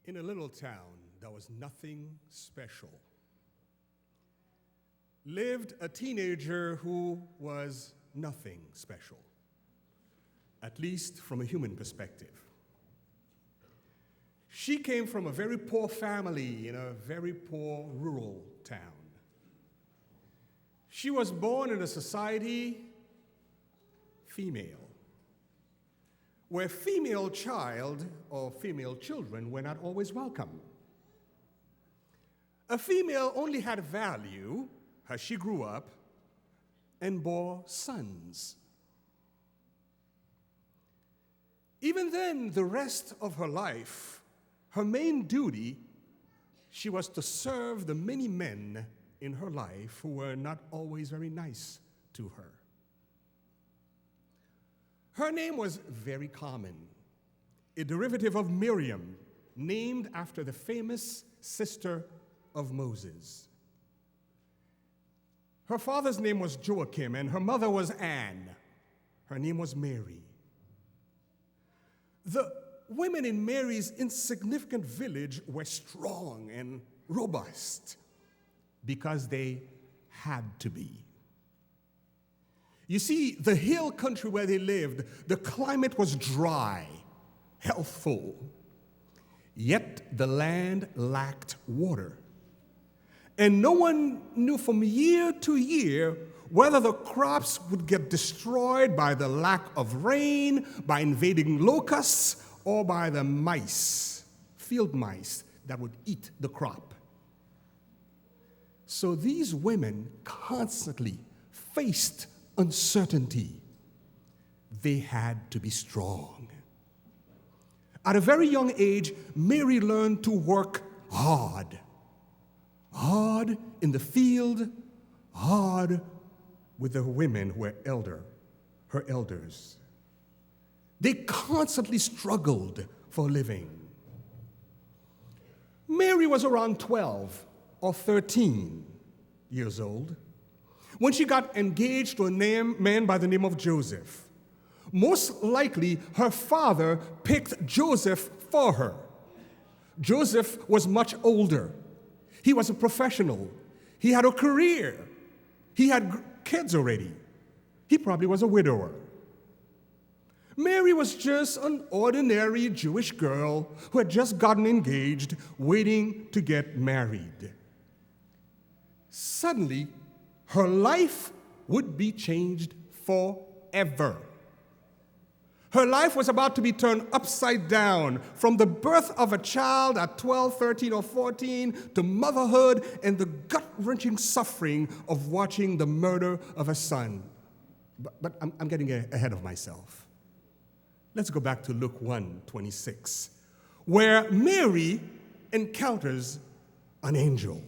In a little town that was nothing special, lived a teenager who was nothing special, at least from a human perspective. She came from a very poor family in a very poor rural town. She was born in a society female, where female child or female children were not always welcome. A female only had value as she grew up and bore sons. Even then, the rest of her life, her main duty, she was to serve the many men in her life who were not always very nice to her. Her name was very common, a derivative of Miriam, named after the famous sister of Moses. Her father's name was Joachim, and her mother was Anne. Her name was Mary. The women in Mary's insignificant village were strong and robust because they had to be. You see, the hill country where they lived, the climate was dry, healthful, yet the land lacked water. And no one knew from year to year whether the crops would get destroyed by the lack of rain, by invading locusts, or by the mice, field mice, that would eat the crop. So these women constantly faced uncertainty. They had to be strong. At a very young age, Mary learned to work hard. Hard in the field, hard with the women who were her elders. They constantly struggled for a living. Mary was around 12 or 13 years old when she got engaged to a man by the name of Joseph. Most likely, her father picked Joseph for her. Joseph was much older. He was a professional. He had a career. He had kids already. He probably was a widower. Mary was just an ordinary Jewish girl who had just gotten engaged, waiting to get married. Suddenly, her life would be changed forever. Her life was about to be turned upside down from the birth of a child at 12, 13, or 14 to motherhood and the gut-wrenching suffering of watching the murder of a son. But I'm getting ahead of myself. Let's go back to Luke 1:26, where Mary encounters an angel.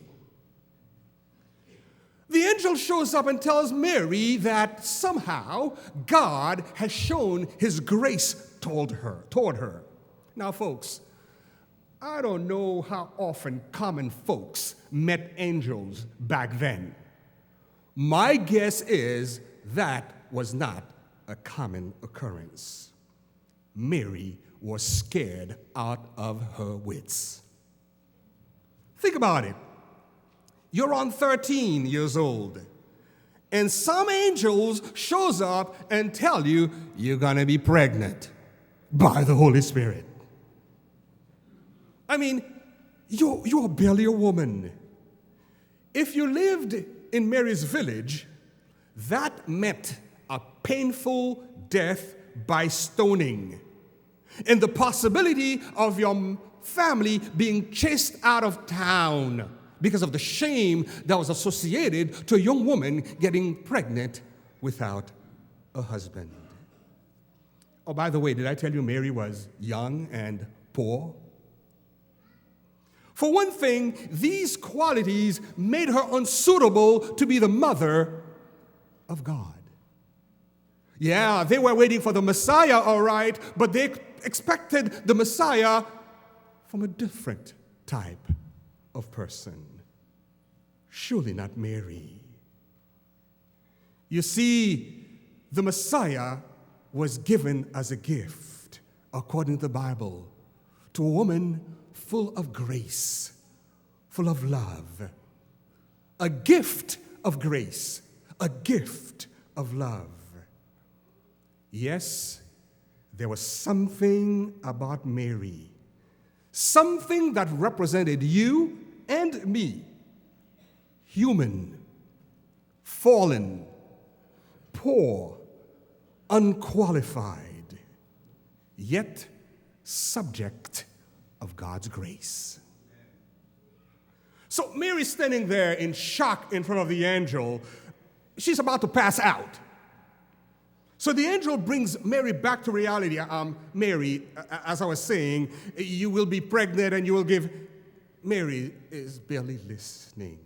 The angel shows up and tells Mary that somehow God has shown his grace toward her. Now, folks, I don't know how often common folks met angels back then. My guess is that was not a common occurrence. Mary was scared out of her wits. Think about it. You're on 13 years old, and some angels shows up and tell you you're going to be pregnant by the Holy Spirit. I mean, you're barely a woman. If you lived in Mary's village, that meant a painful death by stoning, and the possibility of your family being chased out of town because of the shame that was associated to a young woman getting pregnant without a husband. Oh, by the way, did I tell you Mary was young and poor? For one thing, these qualities made her unsuitable to be the mother of God. Yeah, they were waiting for the Messiah, all right, but they expected the Messiah from a different type of person. Surely not Mary. You see, the Messiah was given as a gift, according to the Bible, to a woman full of grace, full of love, a gift of grace, a gift of love. Yes, there was something about Mary, something that represented you and me, human, fallen, poor, unqualified, yet subject of God's grace. So Mary's standing there in shock in front of the angel. She's about to pass out. So the angel brings Mary back to reality. Mary, as I was saying, you will be pregnant and you will give. Mary is barely listening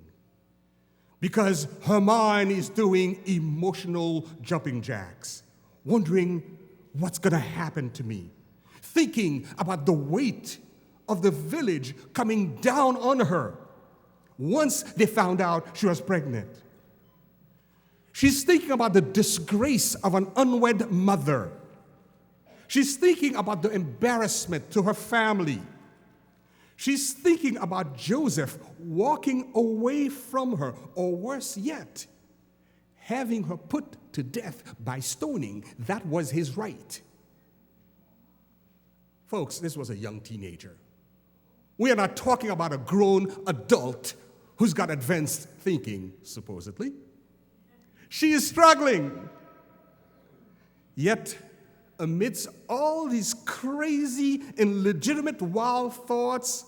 because her mind is doing emotional jumping jacks, wondering what's going to happen to me, thinking about the weight of the village coming down on her once they found out she was pregnant. She's thinking about the disgrace of an unwed mother. She's thinking about the embarrassment to her family. She's thinking about Joseph walking away from her, or worse yet, having her put to death by stoning. That was his right. Folks, this was a young teenager. We are not talking about a grown adult who's got advanced thinking, supposedly. She is struggling. Yet, amidst all these crazy and legitimate wild thoughts,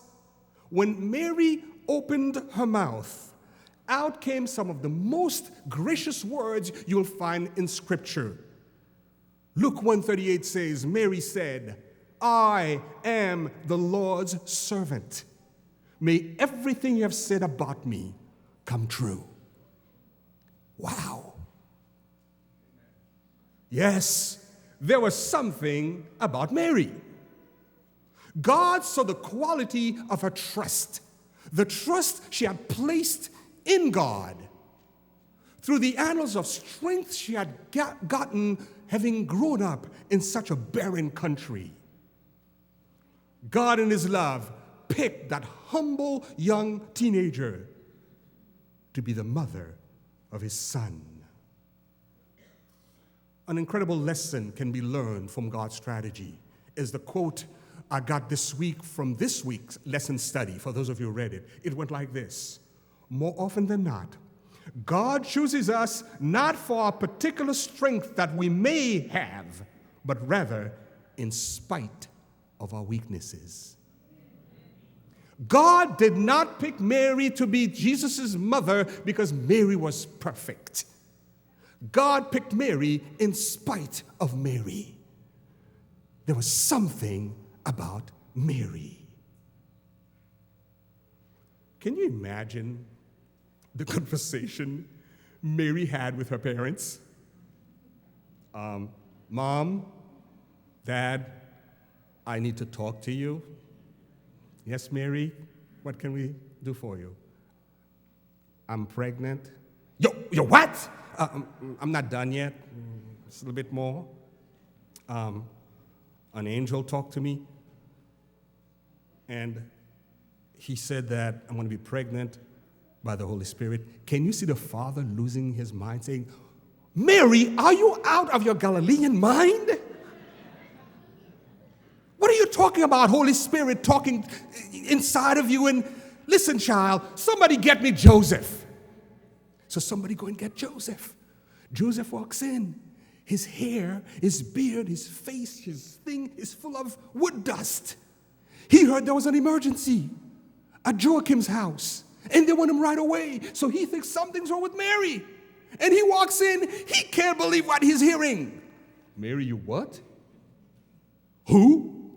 when Mary opened her mouth, out came some of the most gracious words you'll find in Scripture. Luke 1:38 says, Mary said, I am the Lord's servant. May everything you have said about me come true. Wow. Yes, there was something about Mary. God saw the quality of her trust, the trust she had placed in God. Through the annals of strength she had gotten having grown up in such a barren country, God in his love picked that humble young teenager to be the mother of his son. An incredible lesson can be learned from God's strategy is the quote I got this week from this week's lesson study, for those of you who read it. It went like this: more often than not, God chooses us not for a particular strength that we may have, but rather in spite of our weaknesses. God did not pick Mary to be Jesus' mother because Mary was perfect. God picked Mary in spite of Mary. There was something about Mary. Can you imagine the conversation Mary had with her parents? Mom, Dad, I need to talk to you. Yes, Mary, what can we do for you? I'm pregnant. Yo, what? I'm not done yet. Just a little bit more. An angel talked to me, and he said that I'm going to be pregnant by the Holy Spirit. Can you see the father losing his mind, saying, Mary, are you out of your Galilean mind? What are you talking about, Holy Spirit talking inside of you? And listen, child, somebody get me Joseph. So somebody go and get Joseph. Joseph walks in. His hair, his beard, his face, his thing is full of wood dust. He heard there was an emergency at Joachim's house, and they want him right away. So he thinks something's wrong with Mary. And he walks in. He can't believe what he's hearing. Mary, you what? Who?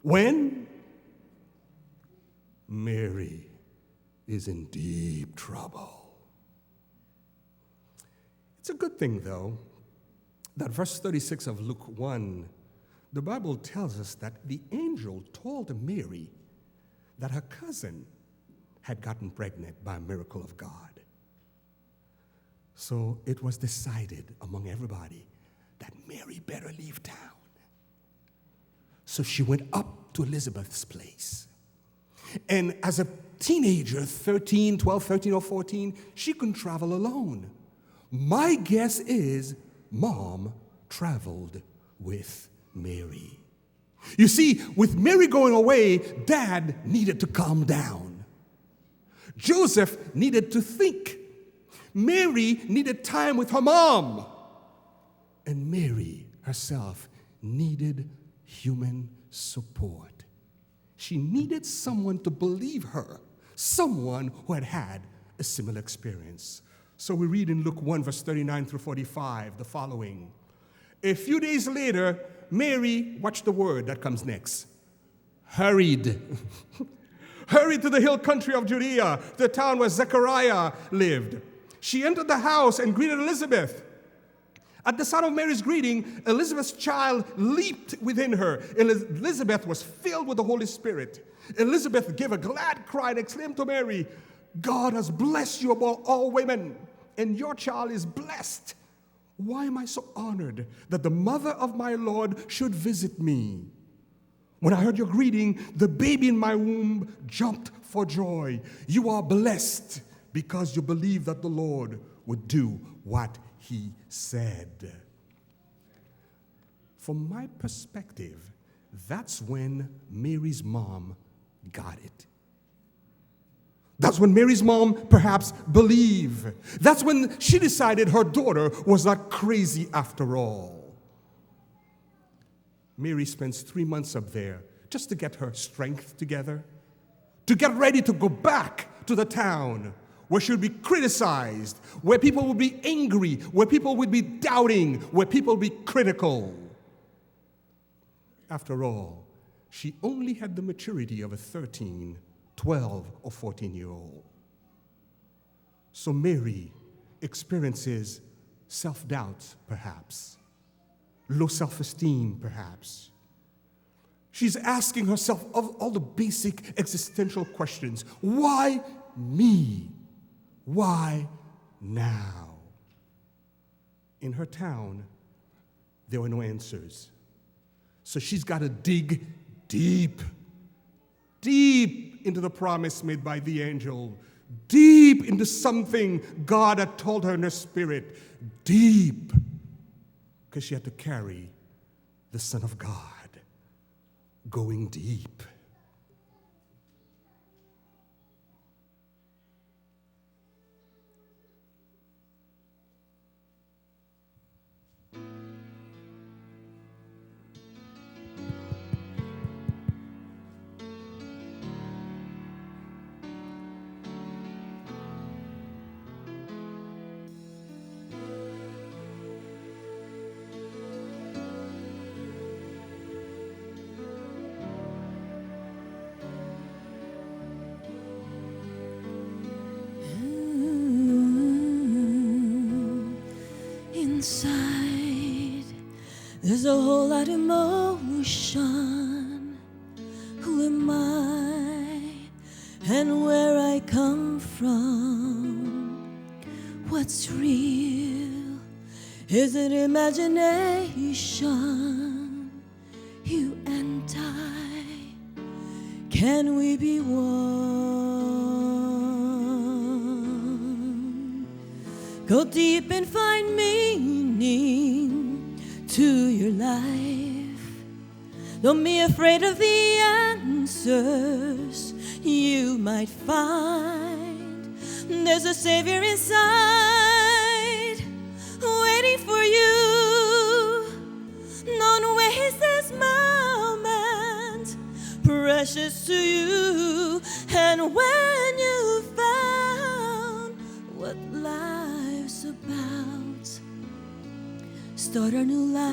When? Mary is in deep trouble. It's a good thing, though, that verse 36 of Luke 1, the Bible tells us that the angel told Mary that her cousin had gotten pregnant by a miracle of God. So it was decided among everybody that Mary better leave town. So she went up to Elizabeth's place. And as a teenager, 12, 13, or 14, she couldn't travel alone. My guess is Mom traveled with Mary. You see, with Mary going away, Dad needed to calm down. Joseph needed to think. Mary needed time with her mom. And Mary herself needed human support. She needed someone to believe her, someone who had had a similar experience. So we read in Luke 1, verse 39 through 45, the following. A few days later, Mary, watch the word that comes next, hurried. Hurried to the hill country of Judea, the town where Zechariah lived. She entered the house and greeted Elizabeth. At the sound of Mary's greeting, Elizabeth's child leaped within her. Elizabeth was filled with the Holy Spirit. Elizabeth gave a glad cry and exclaimed to Mary, God has blessed you above all women, and your child is blessed. Why am I so honored that the mother of my Lord should visit me? When I heard your greeting, the baby in my womb jumped for joy. You are blessed because you believe that the Lord would do what he said. From my perspective, that's when Mary's mom got it. That's when Mary's mom perhaps believed. That's when she decided her daughter was not crazy after all. Mary spends 3 months up there just to get her strength together, to get ready to go back to the town where she would be criticized, where people would be angry, where people would be doubting, where people would be critical. After all, she only had the maturity of a 13, 12, or 14-year-old. So Mary experiences self-doubt, perhaps, low self-esteem, perhaps. She's asking herself all the basic existential questions. Why me? Why now? In her town, there were no answers. So she's got to dig deep, deep into the promise made by the angel, deep into something God had told her in her spirit, deep, because she had to carry the Son of God, going deep. Inside, there's a whole lot of emotion. Who am I and where I come from? What's real? Is it imagination? You and I, can we be one? Go deep and find meaning to your life. Don't be afraid of the answers you might find. There's a Savior inside, waiting for you. Don't waste this moment, precious to you. And when you found what life's about, start a new life.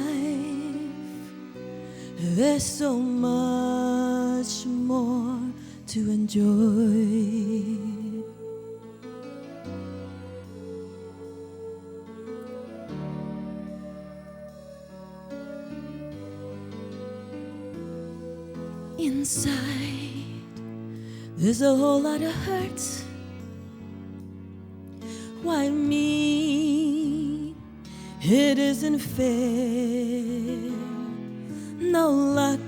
There's so much more to enjoy. Inside, there's a whole lot of hurt. Why me? It isn't fair. No luck,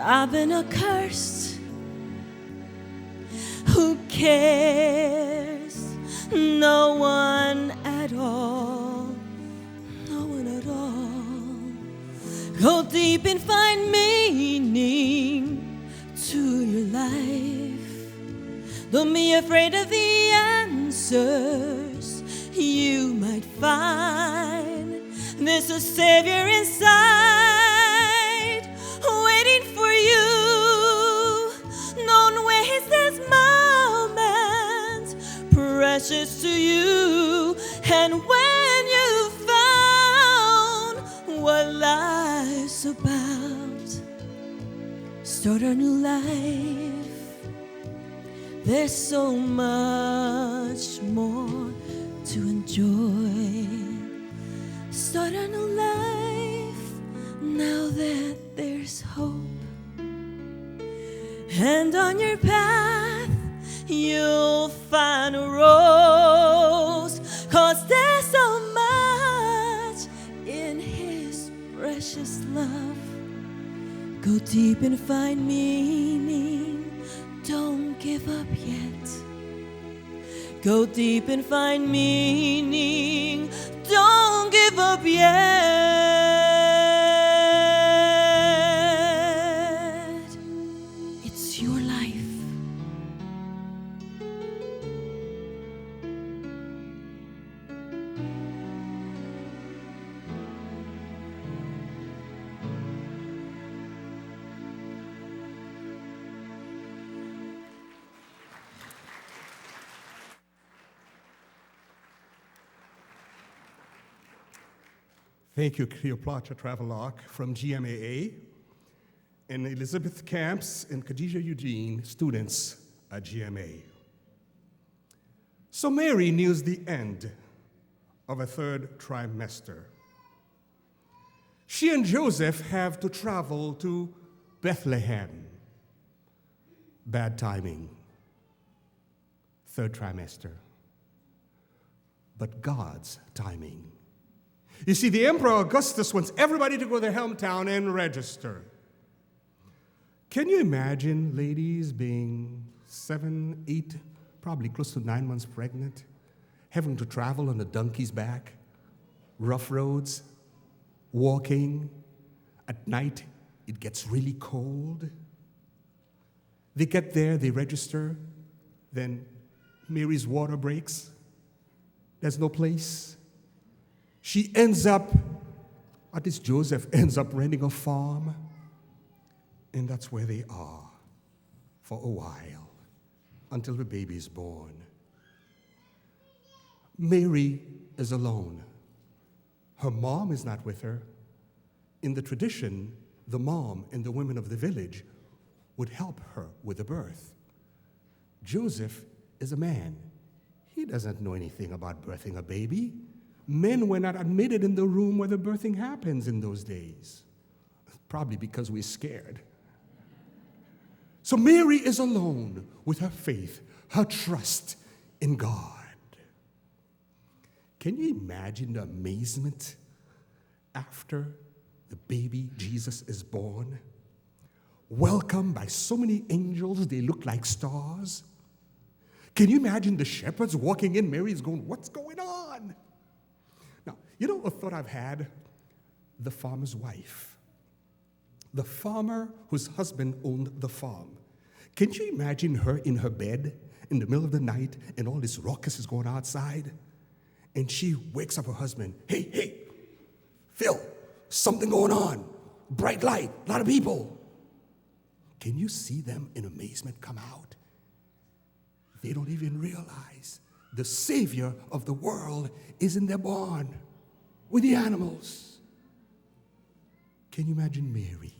I've been accursed. Who cares? No one at all. No one at all. Go deep and find meaning to your life. Don't be afraid of the answers you might find. There's a Savior inside, waiting for you. Don't waste this moment, precious to you. And when you found what life's about, start a new life. There's so much more to enjoy. Start a new life now that there's hope. And on your path you'll find a rose, 'cause there's so much in His precious love. Go deep and find meaning. Don't give up yet. Go deep and find meaning. Don't give up yet. It's your life. Thank you, Cleopatra Travelock from GMAA, and Elizabeth Camps and Khadija Eugene, students at GMA. So Mary nears the end of a third trimester. She and Joseph have to travel to Bethlehem. Bad timing. Third trimester. But God's timing. You see, the Emperor Augustus wants everybody to go to their hometown and register. Can you imagine ladies being 7, 8, probably close to 9 months pregnant, having to travel on a donkey's back, rough roads, walking? At night, it gets really cold. They get there, they register, then Mary's water breaks. There's no place. She ends up, at least Joseph ends up renting a farm, and that's where they are for a while, until the baby is born. Mary is alone. Her mom is not with her. In the tradition, the mom and the women of the village would help her with the birth. Joseph is a man. He doesn't know anything about birthing a baby. Men were not admitted in the room where the birthing happens in those days, probably because we're scared. So Mary is alone with her faith, her trust in God. Can you imagine the amazement after the baby Jesus is born? Welcomed by so many angels, they look like stars. Can you imagine the shepherds walking in? Mary's going, "What's going on?" Now, you know a thought I've had? The farmer's wife. The farmer whose husband owned the farm. Can you imagine her in her bed in the middle of the night and all this ruckus is going outside? And she wakes up her husband. Hey, Phil, something going on. Bright light, a lot of people. Can you see them in amazement come out? They don't even realize the Savior of the world is in their barn with the animals. Can you imagine Mary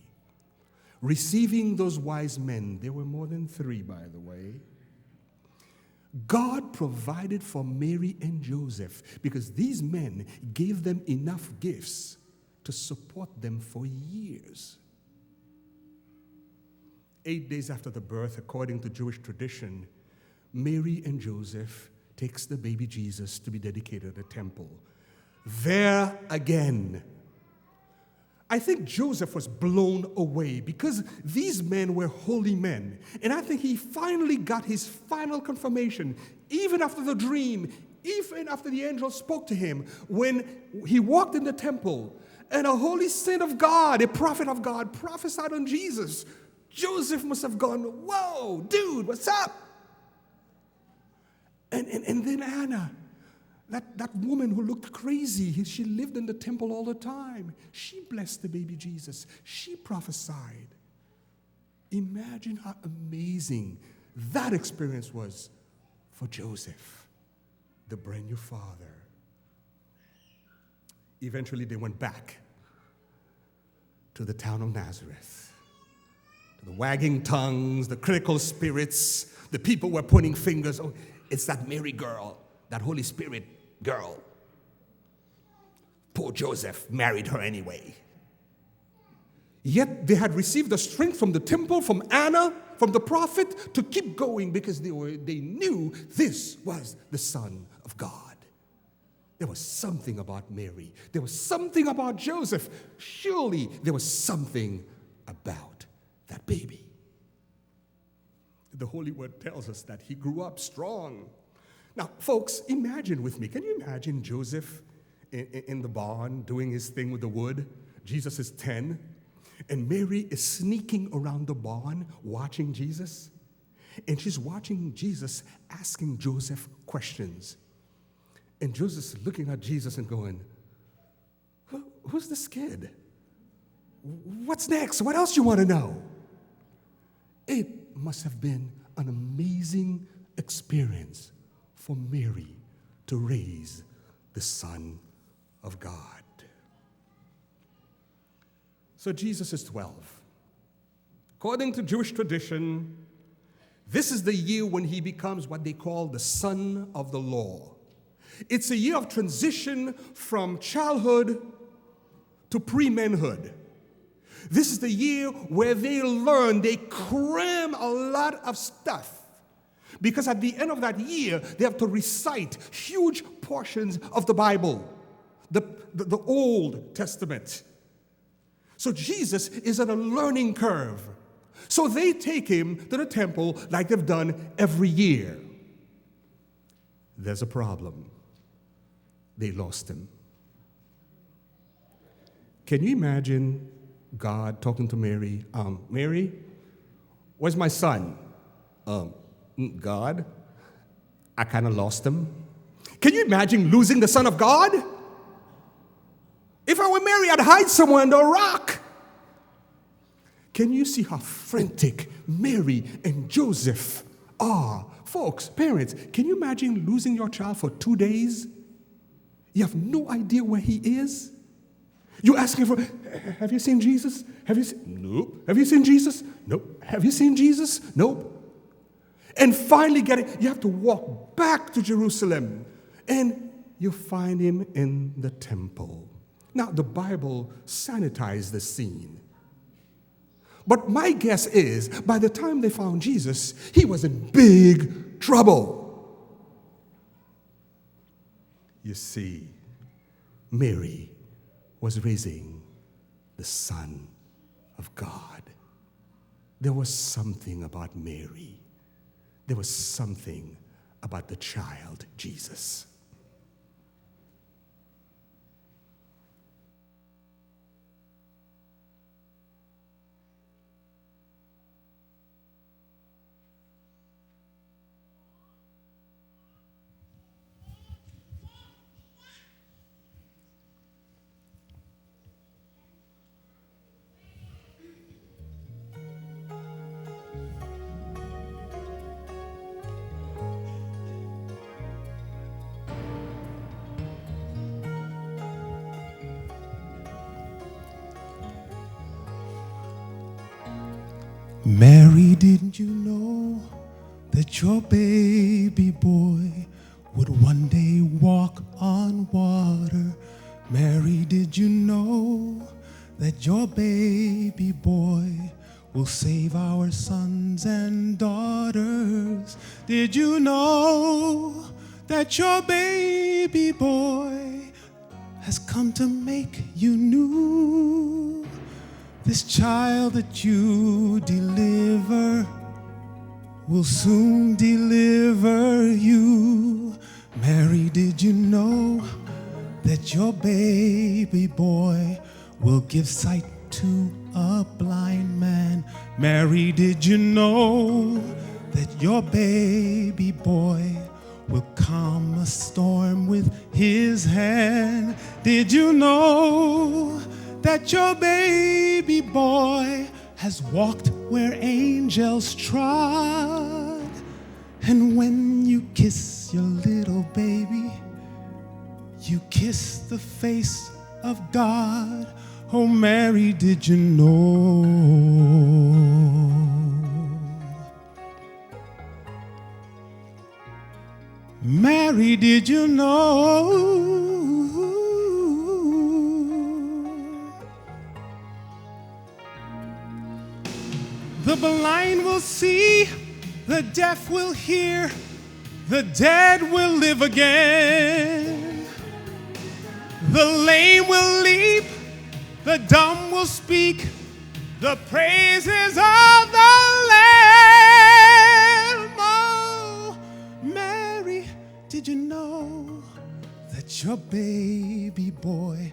receiving those wise men? There were more than 3, by the way. God provided for Mary and Joseph because these men gave them enough gifts to support them for years. 8 days after the birth, according to Jewish tradition, Mary and Joseph takes the baby Jesus to be dedicated at the temple. There again, I think Joseph was blown away because these men were holy men. And I think he finally got his final confirmation, even after the dream, even after the angel spoke to him, when he walked in the temple and a holy saint of God, a prophet of God, prophesied on Jesus. Joseph must have gone, whoa, dude, what's up? And then Anna, that woman who looked crazy, she lived in the temple all the time. She blessed the baby Jesus. She prophesied. Imagine how amazing that experience was for Joseph, the brand new father. Eventually, they went back to the town of Nazareth. To the wagging tongues, the critical spirits, the people were pointing fingers. Oh, it's that Mary girl, that Holy Spirit girl. Poor Joseph married her anyway. Yet they had received the strength from the temple, from Anna, from the prophet, to keep going because they knew this was the Son of God. There was something about Mary. There was something about Joseph. Surely there was something about that baby. The Holy Word tells us that he grew up strong. Now, folks, imagine with me. Can you imagine Joseph in the barn doing his thing with the wood? Jesus is 10, and Mary is sneaking around the barn watching Jesus. And she's watching Jesus asking Joseph questions. And Joseph's looking at Jesus and going, who's this kid? What's next? What else you want to know? It must have been an amazing experience for Mary to raise the Son of God. So Jesus is 12. According to Jewish tradition, this is the year when he becomes what they call the Son of the Law. It's a year of transition from childhood to pre-manhood. This is the year where they learn, they cram a lot of stuff. Because at the end of that year, they have to recite huge portions of the Bible, the Old Testament. So Jesus is on a learning curve. So they take him to the temple like they've done every year. There's a problem. They lost him. Can you imagine God talking to Mary? Mary, where's my son? God, I kind of lost him. Can you imagine losing the Son of God? If I were Mary, I'd hide somewhere under a rock. Can you see how frantic Mary and Joseph are? Folks, parents, can you imagine losing your child for 2 days? You have no idea where he is. You ask him have you seen Jesus? Nope. Have you seen Jesus? Nope. Have you seen Jesus? Nope. And finally you have to walk back to Jerusalem, and you find him in the temple. Now, the Bible sanitized the scene. But my guess is, by the time they found Jesus, he was in big trouble. You see, Mary was raising the Son of God. There was something about Mary. There was something about the child, Jesus. Mary, didn't you know that your baby boy would one day walk on water? Mary, did you know that your baby boy will save our sons and daughters? Did you know that your baby boy has come to make you new? This child that you deliver will soon deliver you. Mary, did you know that your baby boy will give sight to a blind man? Mary, did you know that your baby boy will calm a storm with his hand? Did you know that your baby boy has walked where angels trod? And when you kiss your little baby, you kiss the face of God. Oh, Mary, did you know? Mary, did you know? The blind will see, the deaf will hear, the dead will live again. The lame will leap, the dumb will speak, the praises of the Lamb. Oh, Mary, did you know that your baby boy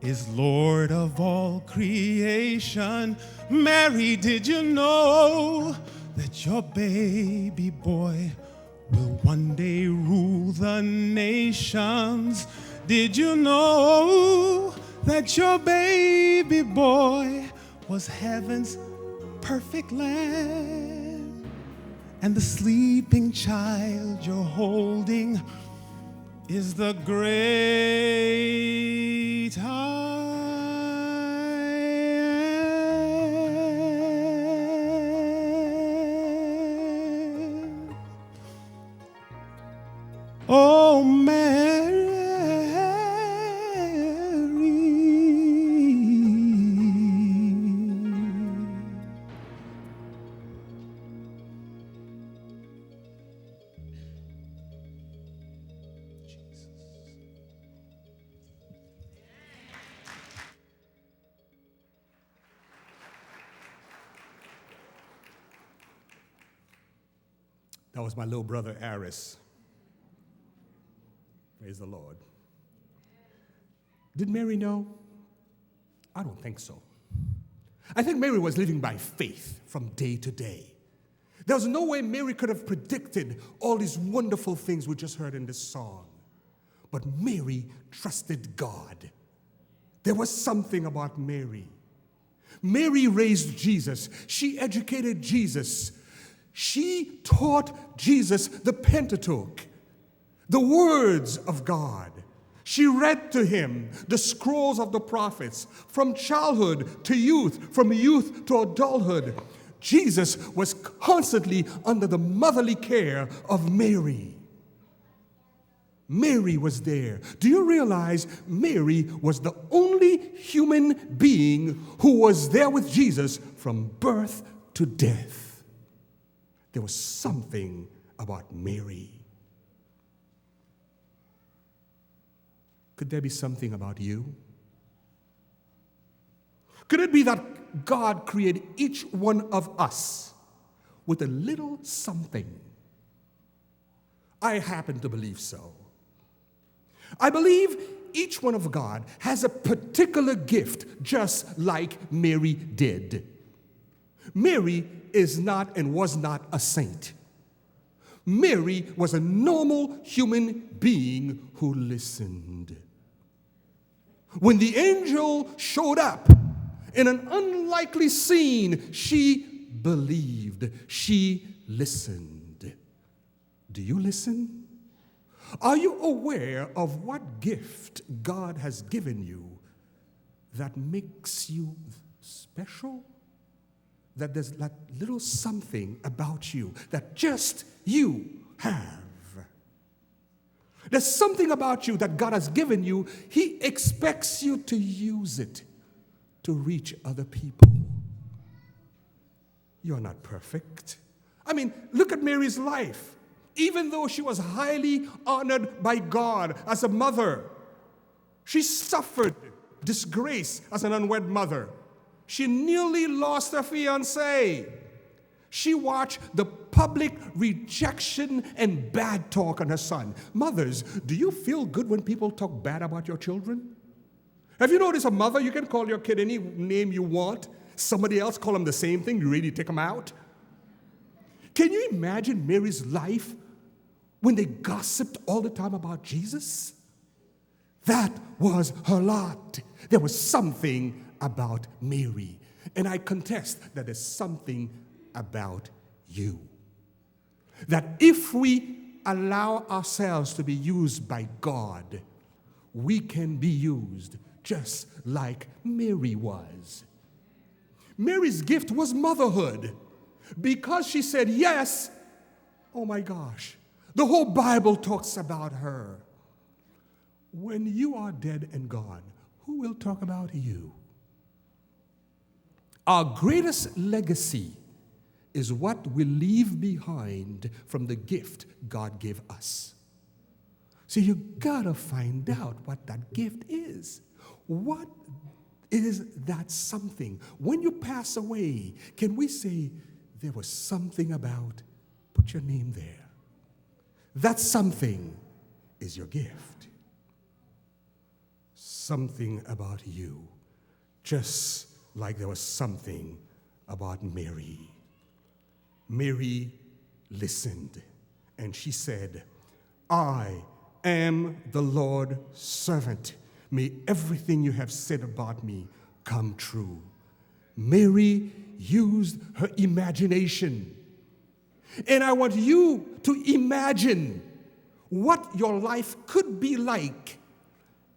is Lord of all creation? Mary, did you know that your baby boy will one day rule the nations? Did you know that your baby boy was heaven's perfect lamb? And the sleeping child you're holding is the great I am. Oh, Mary. That was my little brother, Aris. Praise the Lord. Did Mary know? I don't think so. I think Mary was living by faith from day to day. There was no way Mary could have predicted all these wonderful things we just heard in this song. But Mary trusted God. There was something about Mary. Mary raised Jesus. She educated Jesus. She taught Jesus the Pentateuch, the words of God. She read to him the scrolls of the prophets from childhood to youth, from youth to adulthood. Jesus was constantly under the motherly care of Mary. Mary was there. Do you realize Mary was the only human being who was there with Jesus from birth to death? There was something about Mary. Could there be something about you? Could it be that God created each one of us with a little something? I happen to believe so. I believe each one of God has a particular gift, just like Mary did. Mary is not and was not a saint. Mary was a normal human being who listened. When the angel showed up in an unlikely scene, she believed. She listened. Do you listen? Are you aware of what gift God has given you that makes you special? That there's that little something about you that just you have. There's something about you that God has given you. He expects you to use it to reach other people. You're not perfect. I mean, look at Mary's life. Even though she was highly honored by God as a mother, she suffered disgrace as an unwed mother. she nearly lost her fiancé. She watched the public rejection and bad talk on her son. Mothers, do you feel good when people talk bad about your children? Have you noticed a mother, you can call your kid any name you want. Somebody else call them the same thing, you really take them out? Can you imagine Mary's life when they gossiped all the time about Jesus? That was her lot. There was something about Mary. And I contest that there's something about you. That if we allow ourselves to be used by God, we can be used just like Mary was. Mary's gift was motherhood. Because she said yes, oh my gosh, the whole Bible talks about her. When you are dead and gone, who will talk about you? Our greatest legacy is what we leave behind from the gift God gave us. So you gotta find out what that gift is. What is that something? When you pass away, can we say, there was something about, put your name there. That something is your gift. Something about you, just like there was something about Mary. Mary listened, and she said, I am the Lord's servant. May everything you have said about me come true. Mary used her imagination. And I want you to imagine what your life could be like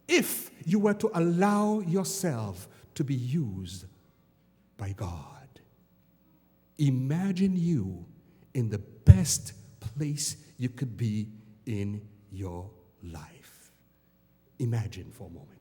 if you were to allow yourself to be used by God. Imagine you in the best place you could be in your life. Imagine for a moment.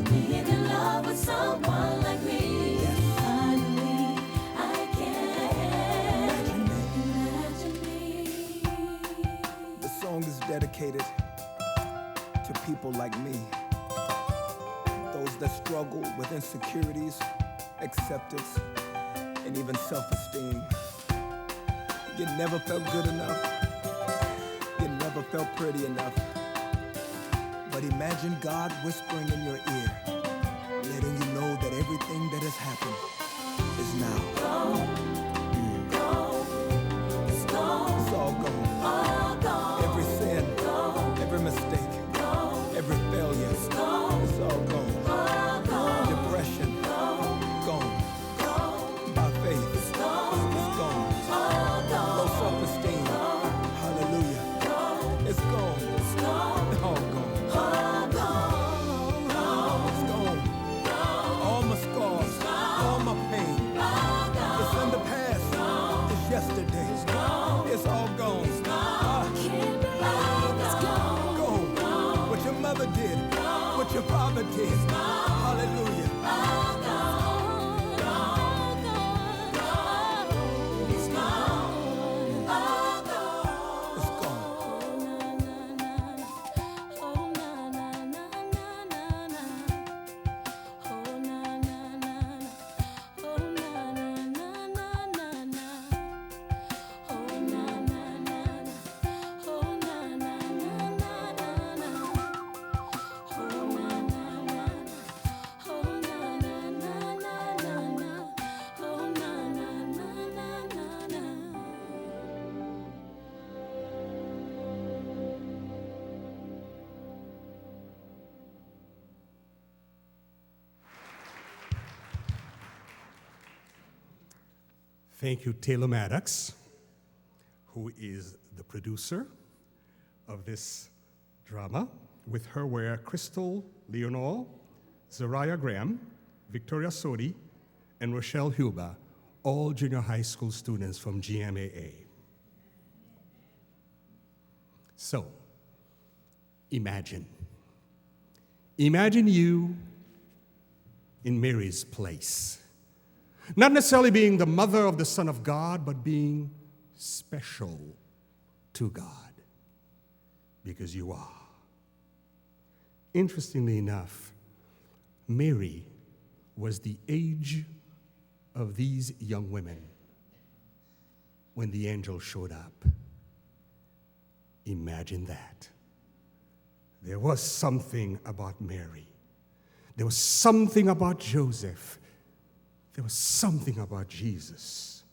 being in love with someone like me. Finally, I can imagine me. The song is dedicated to people like me, those that struggle with insecurities, acceptance, and even self-esteem. You never felt good enough. You never felt pretty enough. But imagine God whispering in your ear, letting you know that everything that has happened is now. It's all gone. Every sin, every mistake, every failure, it's all gone. Depression, gone. By faith, it's gone. Low self-esteem, hallelujah, it's gone. All gone. It's gone. All my scars, all my pain, it's in the past. It's yesterday. It's all gone. Gone. What your mother did, what your father did. Hallelujah. It's gone. Thank you, Taylor Maddox, who is the producer of this drama. With her were Crystal Leonor, Zariah Graham, Victoria Sodi, and Rochelle Huber, all junior high school students from GMAA. So, imagine. Imagine you in Mary's place. Not necessarily being the mother of the Son of God, but being special to God, because you are. Interestingly enough, Mary was the age of these young women when the angel showed up. Imagine that. There was something about Mary. There was something about Joseph. There was something about Jesus.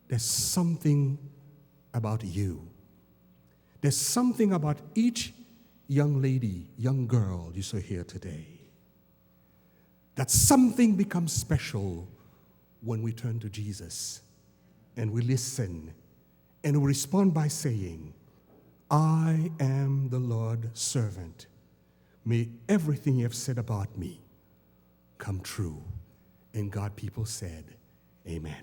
There's something about you. There's something about each young lady, young girl you saw here today. That something becomes special when we turn to Jesus and we listen and we respond by saying, I am the Lord's servant. May everything you have said about me come true. And God people said, amen.